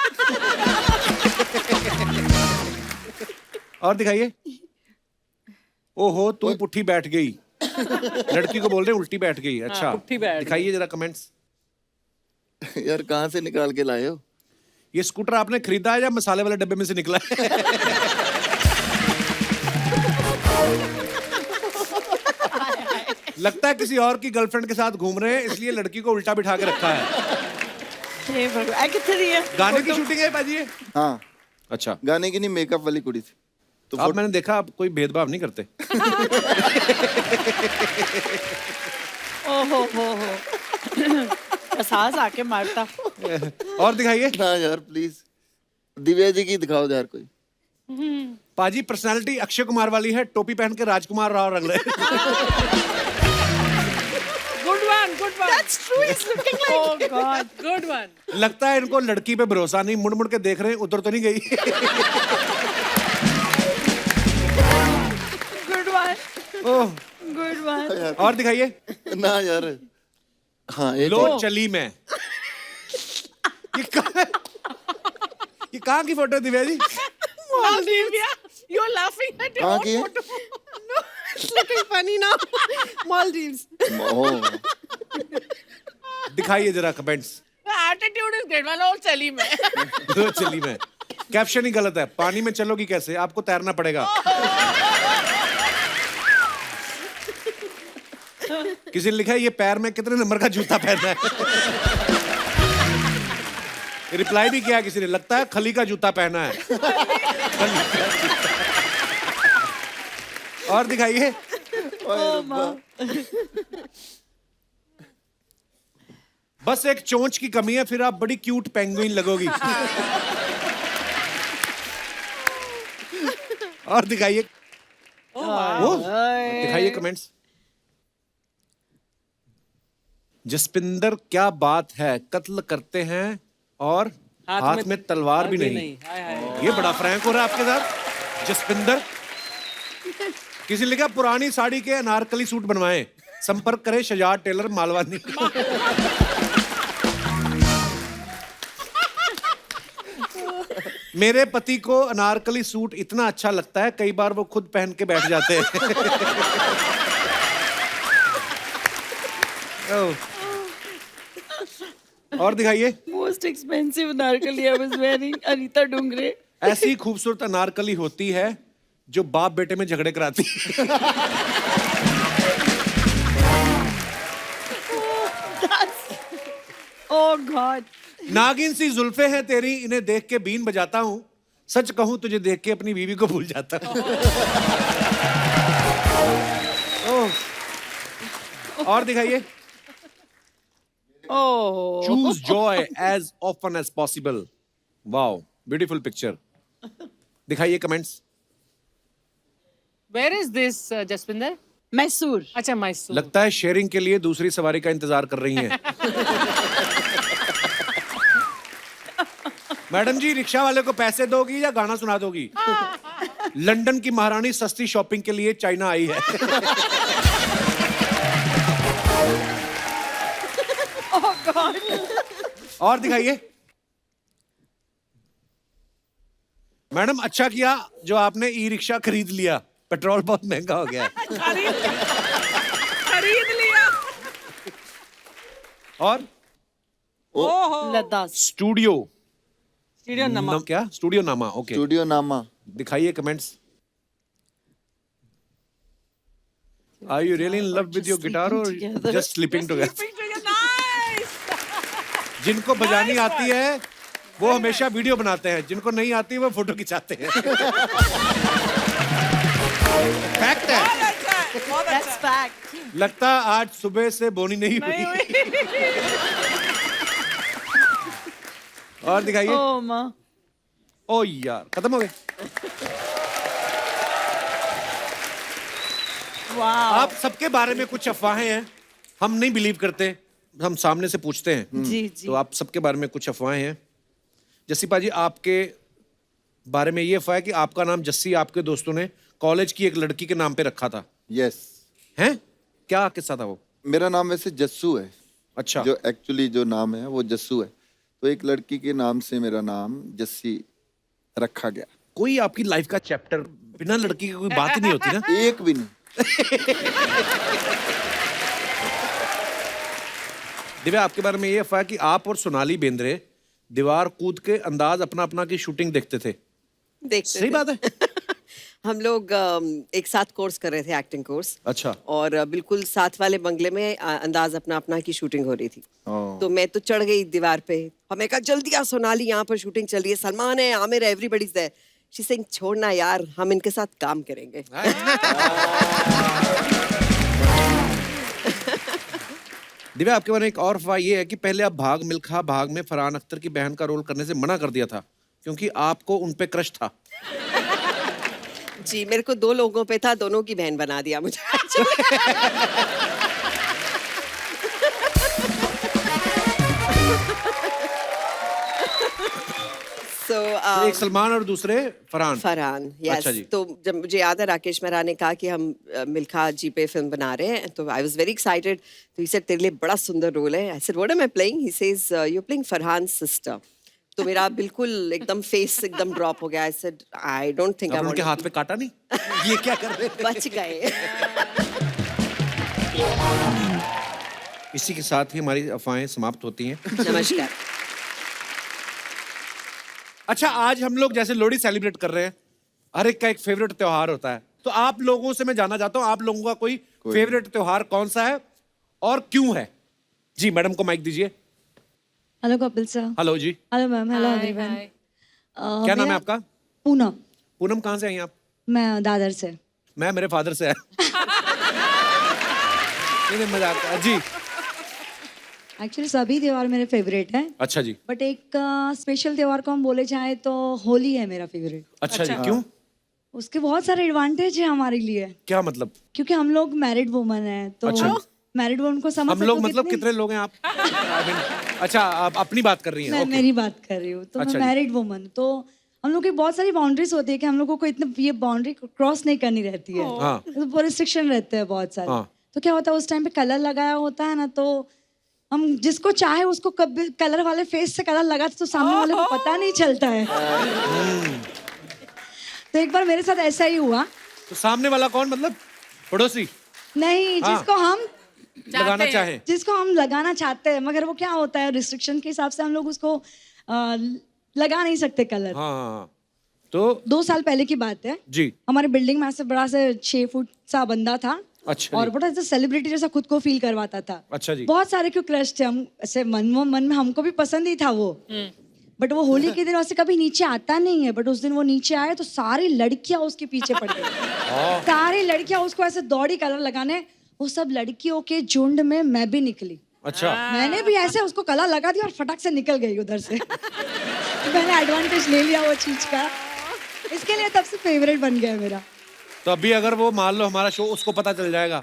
और दिखाइए. ओहो, तू पुट्ठी बैठ गई. लड़की को बोल रहे उल्टी बैठ गई. अच्छा, पुट्ठी बैठ गई. दिखाइए जरा कमेंट्स. यार कहाँ से निकाल के लाए हो. ये स्कूटर आपने खरीदा है या मसाले वाले डब्बे में से निकला है? लगता है किसी और की गर्लफ्रेंड के साथ घूम रहे हैं, इसलिए लड़की को उल्टा बिठा के रखा है. हे भगवान. कितने दिए? गाने की शूटिंग है बाजी ये? हाँ अच्छा. गाने की नहीं, मेकअप वाली कुड़ी थी. तो अब मैंने देखा आप कोई भेदभाव नहीं करते. ओहो हो. एहसास आके मारता. और दिखाइए. हाँ यार प्लीज, दिव्या जी की दिखाओ यार कोई. पाजी पर्सनालिटी अक्षय कुमार वाली है, टोपी पहन के राजकुमार राव रंग रहे. Good one good one That's true. He's looking like. Oh God. Good one लगता है इनको लड़की पे भरोसा नहीं, मुड़ मुड़ के देख रहे हैं उधर तो नहीं गई. Good one. ओह, Good one. और दिखाइए. ना यार. हाँ एक लो चली मैं. ये कहाँ की फोटो है Divya ji? Maldives you're laughing at your कहाँ own की है? photo It's looking funny now. Maldives. ओह, दिखाइए जरा comments. The attitude is great. वाला और चली मैं. तो चली मैं, कैप्शन ही गलत है। पानी में चलोगी कैसे, आपको तैरना पड़ेगा। किसी ने लिखा है ये पैर में कितने नंबर का जूता पहना है। रिप्लाई भी किया किसी ने, लगता है खली का जूता पहना है। और दिखाइए। बस एक चोंच की कमी है, फिर आप बड़ी क्यूट पेंगुइन लगोगी। और दिखाइए। वो दिखाइए कमेंट्स। जसपिंदर क्या बात है, कत्ल करते हैं और हाथ में तलवार भी नहीं। ये बड़ा फ्रैंक हो रहा है आपके साथ जसपिंदर। किसी ने लिखा पुरानी साड़ी के अनारकली सूट बनवाएं, संपर्क करें शजाद टेलर मालवानी। मेरे पति को अनारकली सूट इतना अच्छा लगता है, कई बार वो खुद पहन के बैठ जाते हैं। और दिखाइए। Most expensive Anarkali I was wearing, Anita Dungre. ऐसी खूबसूरत अनारकली होती है जो बाप बेटे में झगड़े कराती है। Oh God. नागिन सी जुल्फे हैं तेरी, इन्हें देख के बीन बजाता हूँ, सच कहूं तुझे देख के अपनी बीवी को भूल जाता हूँ। और दिखाइए। Oh. Choose joy as often as possible. Wow, beautiful picture. दिखाइए comments. Where is this, Jaspinder? Mysore. अच्छा, मैसूर. लगता है शेयरिंग के लिए दूसरी सवारी का इंतजार कर रही हैं। मैडम जी, रिक्शा वाले को पैसे दोगी या गाना सुना दोगी? लंदन की महारानी सस्ती शॉपिंग के लिए चाइना आई है। Oh God. और दिखाइए। मैडम, अच्छा किया जो आपने ई रिक्शा खरीद लिया, पेट्रोल बहुत महंगा हो गया है। खरीद लिया. और लद्दाख। स्टूडियो स्टूडियो नमा. क्या स्टूडियो नामा? ओके, स्टूडियो नामा। दिखाइए comments. Are you really in love with your guitar और जस्ट स्लीपिंग टुगेदर? Nice. जिनको बजानी आती है वो हमेशा वीडियो बनाते हैं, जिनको नहीं आती वो फोटो खिंचाते हैं। फैक्ट है। That's fact. लगता आज सुबह से बोनी नहीं हुई। और दिखाइए। Oh माँ। ओ यार, खत्म हो गए। Wow. आप सबके बारे में कुछ अफवाहें हैं, हम नहीं बिलीव करते, हम सामने से पूछते हैं। जी जी। तो आप सबके बारे में कुछ अफवाहें हैं। जस्सी जी, आपके बारे में ये अफवाह है कि आपका नाम जस्सी आपके दोस्तों ने कॉलेज की एक लड़की के नाम पे रखा था। यस। हैं? क्या किस्सा था वो? मेरा नाम वैसे जस्सू है। अच्छा। जो एक्चुअली जो नाम है वो जस्सू है, तो एक लड़की के नाम से मेरा नाम जस्सी रखा गया। कोई आपकी लाइफ का चैप्टर बिना लड़की की कोई बात ही नहीं होती ना? एक भी नहीं। दिव्या, आपके बारे में ये अफवाह है कि आप और सोनाली बेंद्रे दीवार कूद के अंदाज अपना अपना की शूटिंग देखते थे। देखते सही थे। बात है। हम लोग एक साथ कोर्स कर रहे थे, एक्टिंग कोर्स। अच्छा। और बिल्कुल साथ वाले बंगले में अंदाज अपना अपना की शूटिंग हो रही थी। तो मैं तो चढ़ गई दीवार पे, हमें कहा जल्दी आ सोनाली, यहाँ पर शूटिंग चल रही है, सलमान है, आमिर है, everybody is there. She saying छोड़ना यार, हम इनके साथ काम करेंगे। दिव्या, आपके बारे में एक और अफवाह ये है कि पहले आप भाग मिल्खा भाग में फरहान अख्तर की बहन का रोल करने से मना कर दिया था क्योंकि आपको उन पे क्रश था। जी, मेरे को 2 लोगों पे था, दोनों की बहन बना दिया मुझे। एक सलमान और दूसरे फरहान। फरहान, यस। अच्छा जी। तो जब मुझे याद है राकेश मेहरा ने कहा कि हम मिल्खा जी पे फिल्म बना रहे हैं, तो आई वाज वेरी एक्साइटेड। तो ही सेड तेरे लिए बड़ा सुंदर रोल है। I said what am I playing? He says you are playing Farhan sister. तो मेरा बिल्कुल एकदम फेस एकदम ड्रॉप हो गया। I said I don't think I want. उनके हाथ पे काटा नहीं? ये क्या कर रहे थे? बच गए। इसी के साथ ही हमारी अफवाहें समाप्त होती हैं। नमस्कार। अच्छा, आज हम लोग जैसे लोहड़ी सेलिब्रेट कर रहे हैं, हर एक का एक फेवरेट त्योहार होता है, तो आप लोगों से मैं जानना चाहता हूँ, आप लोगों का कोई फेवरेट त्योहार कौन सा है और क्यों है? जी, मैडम को माइक दीजिए। Hello Kapil sir. हेलो जी, हेलो मैम। Hello everyone. क्या नाम है आपका? पूनम। पूनम, कहाँ से आई आप? मैं दादर से। मैं मेरे फादर से है। नहीं, मजाक जी। एक्चुअली सभी त्योहार मेरे फेवरेट हैं, अच्छा जी, बट एक स्पेशल त्योहार को हम बोले जाए तो होली है मेरा फेवरेट। अच्छा जी, क्यों? उसके बहुत सारे एडवांटेज है हमारे लिए, क्या मतलब? क्योंकि हम लोग मैरिड वुमन हैं, तो अच्छा। मैरिड वुमन को समझ हम सकते लोग हो मतलब कितने लोग हैं आप? I mean, अच्छा, आप अपनी बात कर रही हैं? मैं ओके। मेरी बात कर रही हूँ, तो अच्छा मैं जी। मैरिड वुमन, तो हम लोग की बहुत सारी बाउंड्रीज होती है कि हम लोगों को इतने ये बाउंड्री क्रॉस नहीं करनी रहती है, हाँ। तो रिस्ट्रिक्शन रहते हैं बहुत सारे। हाँ। तो क्या होता है उस टाइम पे कलर लगाया होता है ना, तो हम जिसको चाहे उसको कभी कलर वाले फेस से कलर लगाते तो सामने वाले को पता नहीं चलता है। तो एक बार मेरे साथ ऐसा ही हुआ। तो सामने वाला कौन, मतलब पड़ोसी? नहीं, हाँ। लगाना चाहे? जिसको हम लगाना चाहते हैं, मगर वो क्या होता है रिस्ट्रिक्शन के हिसाब से हम लोग उसको लगा नहीं सकते कलर। हाँ, तो 2 साल पहले की बात है जी। हमारे बिल्डिंग में ऐसे बड़ा से 6 फुट सा बंदा था। अच्छा और जी। बड़ा ऐसा सेलिब्रिटी जैसा खुद को फील करवाता था। अच्छा जी। बहुत सारे क्यों क्रश थे, हम ऐसे मन में हमको भी पसंद ही था वो। बट वो होली के दिन वैसे कभी नीचे आता नहीं है, बट उस दिन वो नीचे आए तो सारी लड़कियां उसके पीछे पड़ गई। सारी लड़कियां उसको ऐसे दौड़ी कलर लगाने, वो सब लड़कियों के झुंड में मैं भी निकली। अच्छा। मैंने भी ऐसे उसको कलर लगा दिया और फटाक से निकल गई उधर से। तो मैंने एडवांटेज ले लिया वो चीज का, इसके लिए तब से फेवरेट बन गया मेरा। तो अभी अगर वो मान लो हमारा शो, उसको पता चल जाएगा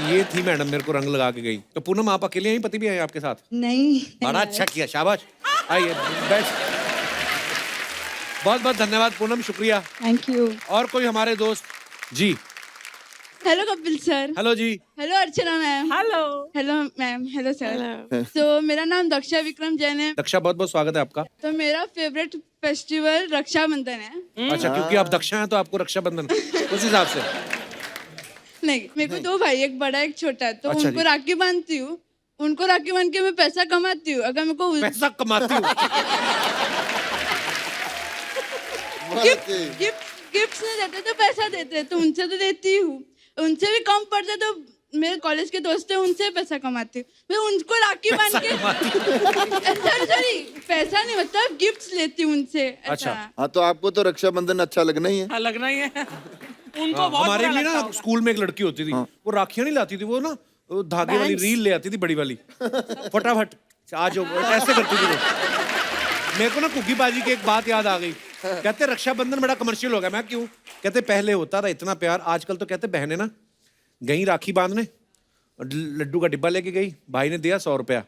ये थी मैडम मेरे को रंग लगा के गई, तो पूनम आप अकेले हैं, पति भी है आपके साथ? नहीं। बड़ा अच्छा किया, शाबाश। आइए बैठ। बहुत बहुत धन्यवाद पूनम, शुक्रिया। Thank you. और कोई हमारे दोस्त? जी। Hello Kapil sir. हेलो जी। Hello Archana ma'am. Hello. Hello ma'am. Hello sir. तो मेरा नाम दक्षा विक्रम जैन है। दक्षा, बहुत बहुत स्वागत है आपका। तो मेरा फेवरेट फेस्टिवल रक्षाबंधन है। अच्छा, क्योंकि आप दक्षा हैं तो आपको रक्षाबंधन उस हिसाब से। नहीं, मेरे को 2 भाई, एक बड़ा एक छोटा है, तो अच्छा उनको जी। राखी बांधती हूँ। उनको राखी बांध के मैं पैसा कमाती हूँ। अगर मेरे को पैसा कमाती हूँ? गिफ्ट्स नहीं देते तो पैसा देते हैं, तो उनसे तो देती हूँ। उनसे भी कम पड़ता तो मेरे कॉलेज के दोस्त हैं, उनसे पैसा कमाती हूँ। मैं उनको राखी बांध के सॉरी पैसा नहीं, मतलब गिफ्ट्स लेती हूँ उनसे। अच्छा। हाँ, तो आपको तो रक्षाबंधन अच्छा लगना ही है। हाँ, लगना ही है। उनको हाँ, बहुत हमारे बुरा भी लगता ना होगा। स्कूल में एक लड़की होती थी, वो राखियां नहीं लाती थी, वो ना वो धागे वाली रील ले आती थी बड़ी वाली, फटाफट आज ऐसे करती थी वो। मेरे को ना कुकी बाजी की एक बात याद आ गई। कहते रक्षाबंधन बड़ा कमर्शियल हो गया। मैं क्यों? कहते पहले होता था इतना प्यार, आजकल तो कहते बहनें ना गई राखी बांधने, लड्डू का डिब्बा लेके गई, भाई ने दिया 100 रुपया,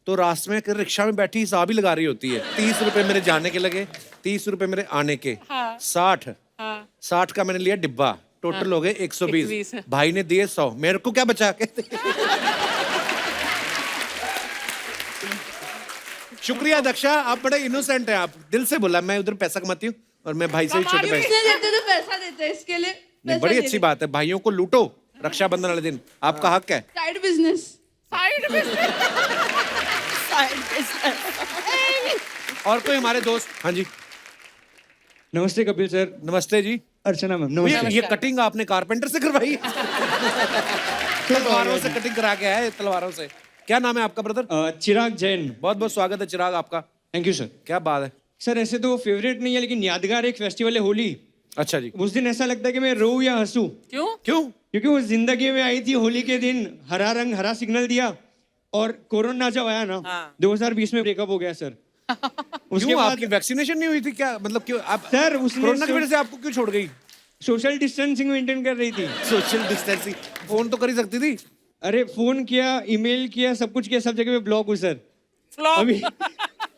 तो रास्ते में रिक्शा में बैठी हिसाब ही लगा रही होती है। 30 रुपए मेरे जाने के लगे, 30 रुपए मेरे आने के, 60 का मैंने लिया डिब्बा, टोटल हो गए 120। भाई ने दिए 100, मेरे को क्या बचा? कहते शुक्रिया दक्षा, आप बड़े इनोसेंट हैं, आप दिल से बोला। मैं उधर पैसा कमाती हूँ और मैं भाई से भी छोटे पैसे। देते तो पैसा देते हैं, इसके लिए नहीं, बड़ी अच्छी बात है, भाइयों को लूटो रक्षाबंधन वाले दिन, आपका हक है। Side business. और कोई हमारे दोस्त? हाँ जी। नमस्ते कपिल सर। नमस्ते जी। अर्चना मैम ये नमस्ते। कटिंग आपने कारपेंटर से करवाई? तलवारों से कटिंग करा के आए, तलवारों से। क्या नाम है आपका ब्रदर? चिराग जैन। बहुत बहुत स्वागत है चिराग आपका। Thank you sir. क्या बात है सर, ऐसे तो फेवरेट नहीं है, लेकिन यादगार एक फेस्टिवल है होली। अच्छा जी। उस दिन ऐसा लगता है कि मैं रोऊं या हंसूं, क्यों? क्यों? क्योंकि वो जिंदगी में आई थी होली के दिन, हरा रंग हरा सिग्नल दिया, और कोरोना जब आया ना 2020 में ब्रेकअप हो गया सर। उसके क्यों? बाद आपकी वैक्सीनेशन नहीं हुई थी क्या? मतलब क्यों आप सर उसने कोरोना की वजह से आपको क्यों छोड़ गई? सोशल डिस्टेंसिंग मेंटेन कर रही थी। सोशल डिस्टेंसिंग, फोन तो कर ही सकती थी। अरे फोन किया, ईमेल किया, सब कुछ किया, सब जगह पे ब्लॉक हूँ सर Flop। अभी।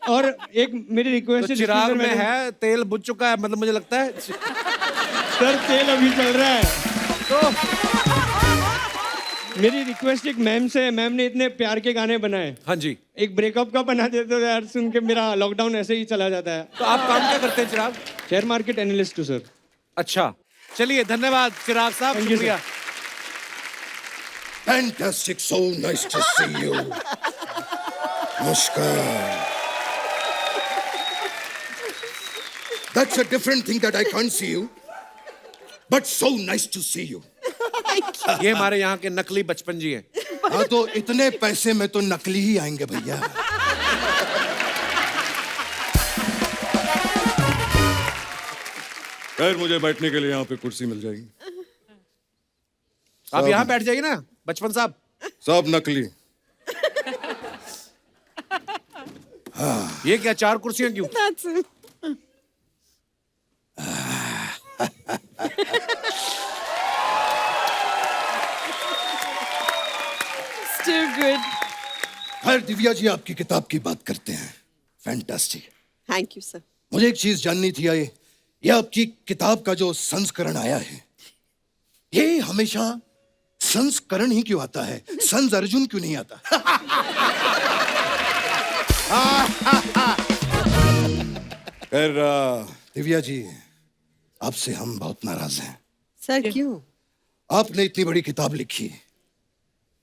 और एक मेरी रिक्वेस्ट तो है, चिराग जिसके में अंदर है तेल बुझ चुका है, मतलब मुझे लगता है। सर तेल अभी चल रहा है। तो मेरी रिक्वेस्ट एक मैम से है, मैम ने इतने प्यार के गाने बनाए, हाँ जी। एक ब्रेकअप का बना देते तो यार, सुन के मेरा लॉकडाउन ऐसे ही चला जाता है। तो आप काम क्या करते हैं चिराग? शेयर मार्केट एनालिस्ट हूँ सर। अच्छा, चलिए धन्यवाद चिराग साहब, Thank you, शुक्रिया। Fantastic, so nice to see you. Namaskar. That's a different thing that I can't see you. But so nice to see you. ये हमारे यहाँ के नकली बचपन जी हैं। हाँ तो इतने पैसे में तो नकली ही आएंगे भैया। खैर मुझे बैठने के लिए यहाँ पे कुर्सी मिल जाएगी। आप यहाँ बैठ जाइए ना बचपन साहब। सब नकली। ये क्या 4 कुर्सियां क्यों? That's it. Still good. खैर दिव्या जी आपकी किताब की बात करते हैं। फैंटास्टिक। Thank you sir. मुझे एक चीज जाननी थी ये आपकी किताब का जो संस्करण आया है ये हमेशा संस्करण ही क्यों आता है? संस अर्जुन क्यों नहीं आता? खैर दिव्या जी आपसे हम बहुत नाराज हैं। सर क्यों? आपने इतनी बड़ी किताब लिखी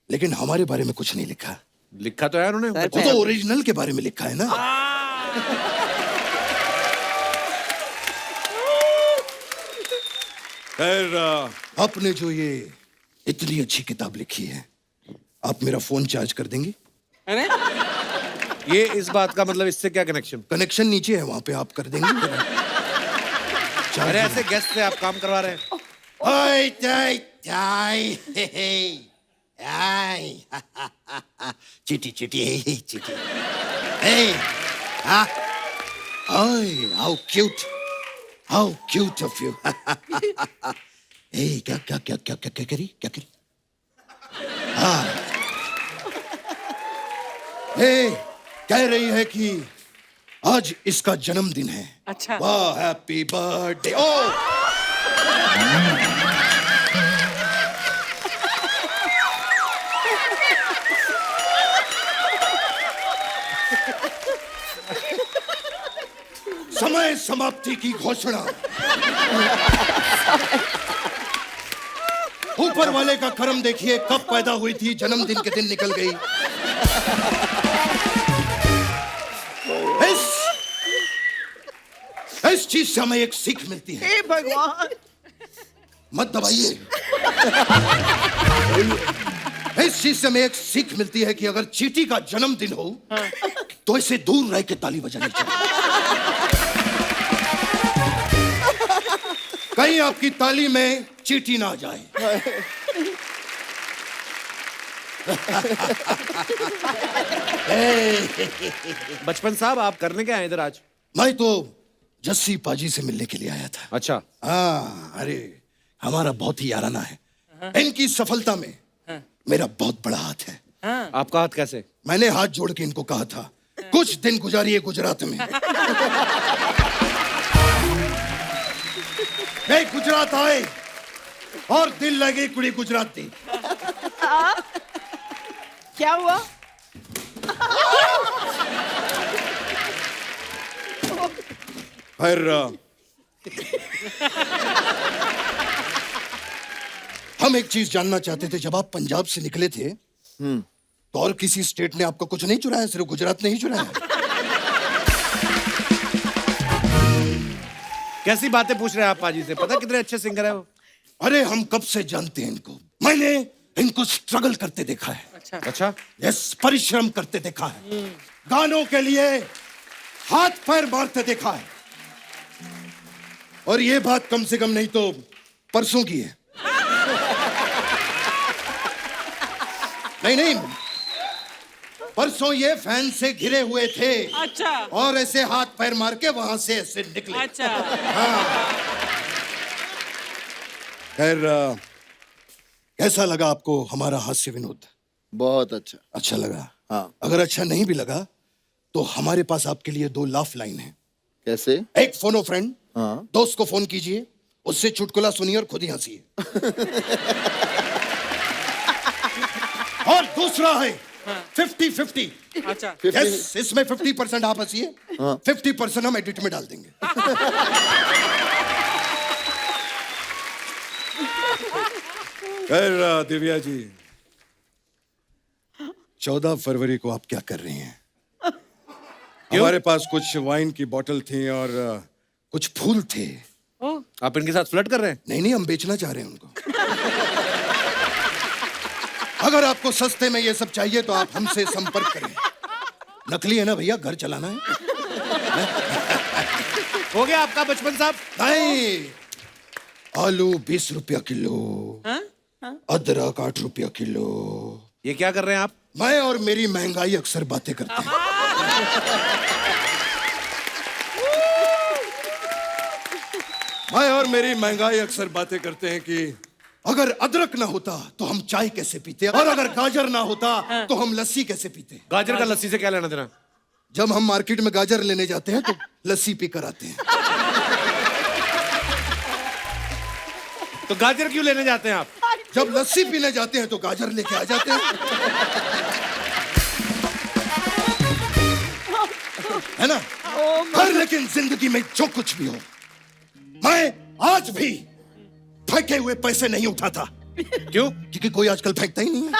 लेकिन हमारे बारे में कुछ नहीं लिखा। लिखा तो है उन्होंने। वो तो ओरिजिनल के बारे में लिखा है ना। खैर आपने जो ये इतनी अच्छी किताब लिखी है आप मेरा फोन चार्ज कर देंगे? अरे ये इस बात का मतलब इससे क्या कनेक्शन? कनेक्शन नीचे है वहां पे आप कर देंगे? अरे ऐसे गेस्ट से आप काम करवा रहे हैं। ओए टाई टाई हे हे आई चिटी चिटी चिटी हे हाँ ओए how cute of U A क्या क्या क्या क्या क्या क्या करी हाँ ए कह रही है कि आज इसका जन्मदिन है। अच्छा। वाह हैप्पी बर्थडे। ओ समय समाप्ति की घोषणा। ऊपर वाले का कर्म देखिए कब पैदा हुई थी जन्मदिन के दिन निकल गई। इस चीज से हमें एक सीख मिलती है। हे भगवान। मत दबाइए। इस चीज से हमें एक सीख मिलती है कि अगर चींटी का जन्मदिन हो तो इसे दूर रह के ताली बजानी चाहिए। कहीं आपकी ताली में चींटी ना आ जाए। बचपन साहब आप करने क्या आए इधर आज? मैं तो जस्सी पाजी से मिलने के लिए आया था। अच्छा। हाँ अरे हमारा बहुत ही याराना है। इनकी सफलता में मेरा बहुत बड़ा हाथ है। आपका हाथ कैसे? मैंने हाथ जोड़ के इनको कहा था कुछ दिन गुजारिए गुजरात में। मैं गुजरात आए और दिल लगे कुड़ी गुजराती। क्या हुआ? खैर हम एक चीज जानना चाहते थे जब आप पंजाब से निकले थे तो और किसी स्टेट ने आपको कुछ नहीं चुराया? सिर्फ गुजरात ने ही चुराया? कैसी बातें पूछ रहे हैं आप पाजी से? पता कितने अच्छे सिंगर है वो। अरे हम कब से जानते हैं इनको। मैंने इनको स्ट्रगल करते देखा है। अच्छा। यस परिश्रम करते देखा है। गानों के लिए हाथ पैर मारते देखा है। और ये बात कम से कम नहीं तो परसों की है। नहीं परसों ये फैन से घिरे हुए थे। अच्छा। और ऐसे हाथ पैर मार के वहां से ऐसे निकले। अच्छा। खैर कैसा लगा आपको हमारा हास्य विनोद? बहुत अच्छा। अच्छा लगा? हाँ। अगर अच्छा नहीं भी लगा तो हमारे पास आपके लिए 2 लाफ लाइन है। कैसे? एक फोनो फ्रेंड। हाँ। दोस्त को फोन कीजिए उससे चुटकुला सुनिए और खुद ही हंसिए। और दूसरा है 50-50। अच्छा। यस इसमें 50% आप हंसिए 50% हम एडिट में डाल देंगे। खैर दिव्या जी 14 फरवरी को आप क्या कर रही हैं? हमारे पास कुछ वाइन की बोतल थी और कुछ फूल थे। आप इनके साथ फ्लर्ट कर रहे हैं? नहीं, हम बेचना चाह रहे हैं उनको। अगर आपको सस्ते में ये सब चाहिए तो आप हमसे संपर्क करें। नकली है ना भैया, घर चलाना है। हो गया आपका बचपन साहब? नहीं, आलू 20 रुपया किलो, अदरक 8 रुपया किलो। ये क्या कर रहे हैं आप? मैं और मेरी महंगाई अक्सर बातें करते हैं। मैं और मेरी महंगाई अक्सर बातें करते हैं कि अगर अदरक ना होता तो हम चाय कैसे पीते, और अगर गाजर ना होता तो हम लस्सी कैसे पीते। गाजर का लस्सी से क्या लेना देना? जब हम मार्केट में गाजर लेने जाते हैं तो लस्सी पी कर आते हैं। तो गाजर क्यों लेने जाते हैं आप? जब लस्सी पीने जाते हैं तो गाजर लेके आ जाते हैं, है ना? पर लेकिन जिंदगी में जो कुछ भी हो, मैं आज भी फेंके हुए पैसे नहीं उठाता। क्यों? क्योंकि कोई आजकल फेंकता ही नहीं है।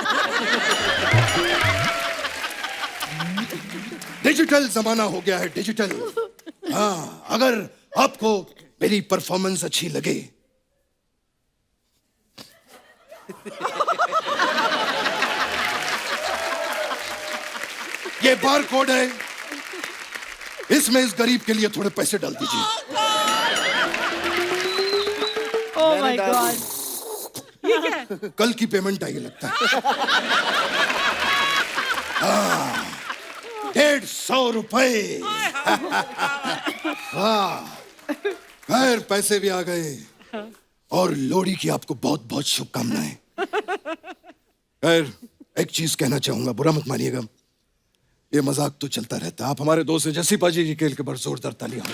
डिजिटल जमाना हो गया है, डिजिटल। हाँ, अगर आपको मेरी परफॉर्मेंस अच्छी लगे, ये बार कोड है, इसमें इस गरीब के लिए थोड़े पैसे डाल दीजिए। Oh my God. कल की पेमेंट आई लगता है। 150 रुपए। वाह, खैर पैसे भी आ गए और लोहड़ी की आपको बहुत बहुत शुभकामनाएं। खैर एक चीज कहना चाहूंगा, बुरा मत मानिएगा, ये मजाक तो चलता रहता है। आप हमारे दोस्त हैं, जस्सी पाजी जी के लिए जोरदार तालियां।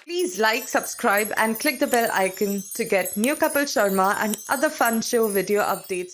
Please like, subscribe and click the bell icon to get new Kapil Sharma and other fun show video updates.